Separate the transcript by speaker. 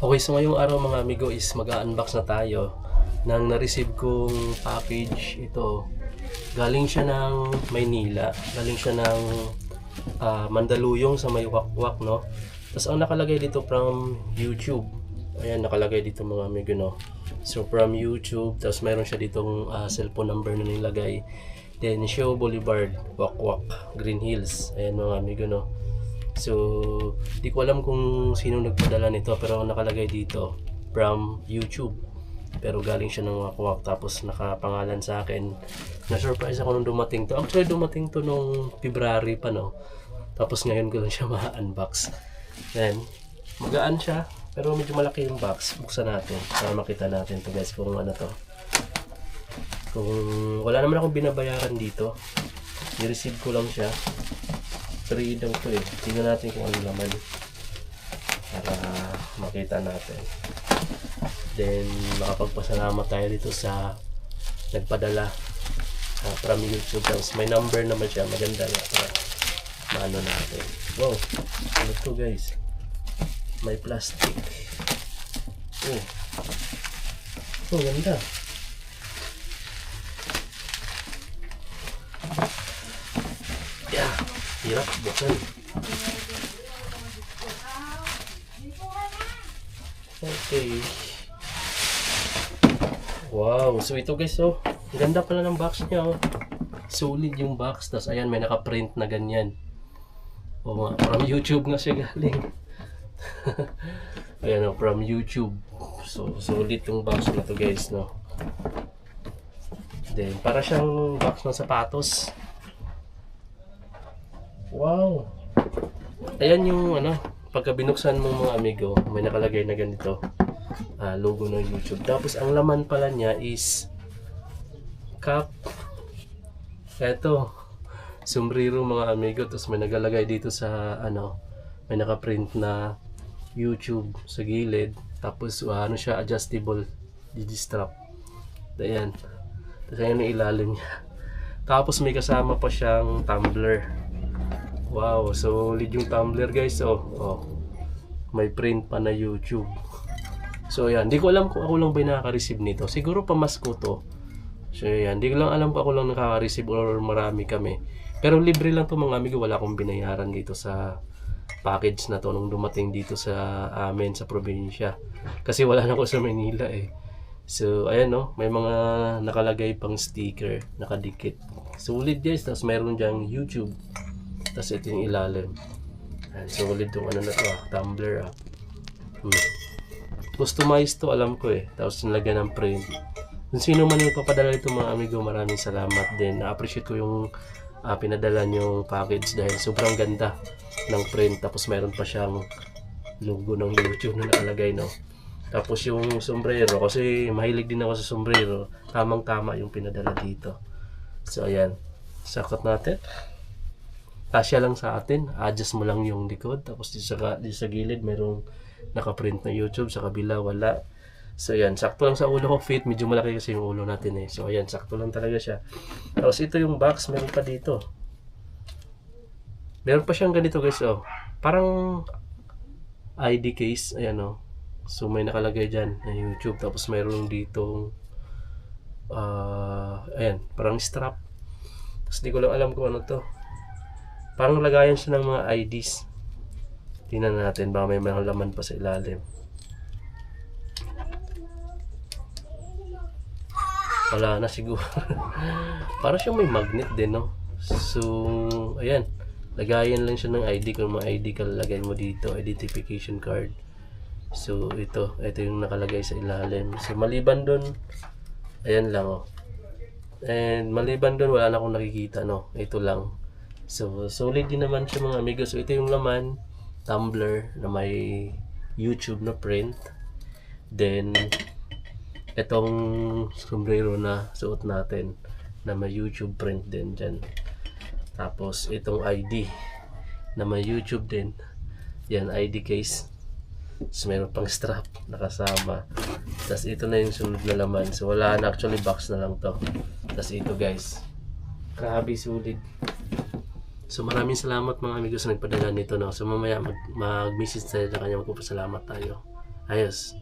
Speaker 1: Okay, so ngayong araw mga amigo is mag-unbox na tayo ng na-receive kong package. Ito, galing siya ng Maynila, galing siya ng Mandaluyong sa may Wakwak, no? Tapos ang nakalagay dito from YouTube. Ayan, nakalagay dito mga amigo, no? So from YouTube, tapos meron siya ditong cellphone number na nilagay. Then Show Boulevard, Wakwak, Green Hills. Ayan mga amigo, no? So, di ko alam kung sino nagpadala nito, pero nakalagay dito from YouTube. Pero galing siya ng Wakwak, tapos nakapangalan sa akin. Na-surprise ako nung dumating to. Actually, dumating to nung February pa, no? Tapos ngayon ko lang siya ma-unbox. Then, magaan siya, pero medyo malaki yung box. Buksan natin para makita natin to guys kung ano to. Kung wala naman akong binabayaran dito, i-receive ko lang siya. Free daw to eh. Tingnan natin kung ano laman para makita natin. Then makapagpasalamat tayo dito sa nagpadala from YouTube. Tapos may number naman siya. Maganda nga para maano natin. Wow, ano to guys? May plastic. Oh, ganda. Hirap buksan. Okay. Wow, so ito guys, oh, ganda pala ng box niya, oh. Solid yung box. Tapos ayan, may naka-print na ganyan. O nga, from YouTube nga siya galing. Ayan, oh, from YouTube. So solid yung box na to guys, no. Then para siyang box ng sapatos. Wow! Ayan yung ano, pagka binuksan mo mga amigo, may nakalagay na ganito, logo ng YouTube. Tapos ang laman pala niya is cup. Eto, sombrero mga amigo. Tapos may nagalagay dito sa ano, may nakaprint na YouTube sa gilid. Tapos ano siya, adjustable digi-strap. Ayan. Tapos ayan yung ilalim niya. Tapos may kasama pa siyang tumbler. Wow, solid yung tumbler guys. Oh, may print pa na YouTube. So yan, di ko alam kung ako lang ba yung nakaka-receive nito. Siguro pamasko to. So yan, di ko lang alam kung ako lang nakaka-receive or marami kami. Pero libre lang to mga amigo, wala akong binayaran dito sa package na to nung dumating dito sa amin sa probinsya. Kasi wala na ako sa Manila eh. So ayan, no, may mga nakalagay pang sticker, nakadikit. Solid guys, tapos mayroon diyang YouTube. Tapos ito yung ilalim. Solid yung ano na to, tumbler. Customized to, alam ko eh. Tapos nilagyan ng print. Kung sino man yung papadala ito mga amigo, maraming salamat din. Na-appreciate ko yung pinadala yung package dahil sobrang ganda ng print. Tapos meron pa siyang logo ng YouTube na nakalagay, no. Tapos yung sombrero, kasi mahilig din ako sa sombrero, tamang tama yung pinadala dito. So ayan, sakot natin. Tasya lang sa atin, adjust mo lang yung likod. Tapos di sa gilid mayroong nakaprint na YouTube, sa kabila wala. So ayan, sakto lang sa ulo ko fit. Medyo malaki kasi yung ulo natin eh. So ayan, sakto lang talaga siya. Tapos ito yung box, meron pa dito. Meron pa siyang ganito guys, oh. Parang ID case, ayan oh. So may nakalagay dyan na YouTube. Tapos mayroon ditong ayan, parang strap. Tapos di ko lang alam kung ano to. Parang lagayan siya ng mga IDs. Tingnan natin, baka may mga laman pa sa ilalim. Wala na siguro. Parang siyang may magnet din, no? So, ayan. Lagayan lang siya ng ID. Kung mga ID ka, lagay mo dito. Identification card. So, ito yung nakalagay sa ilalim. So, maliban doon, ayan lang, oh. And maliban doon, wala na akong nakikita, no? Ito lang. So, solid din naman siya mga amigo. So, ito yung laman, tumbler na may YouTube na print. Then, itong sombrero na suot natin na may YouTube print din dyan. Tapos, itong ID na may YouTube din. Yan, ID case. So, mayroon pang strap nakasama. Tapos, ito na yung sunod na laman. So, wala na. Actually, box na lang to. Tapos, ito guys. Grabe, solid. So maraming salamat mga amigos sa nagpadala nito, no. So mamaya mag-message tayo sa kanya, magpapasalamat tayo. Ayos.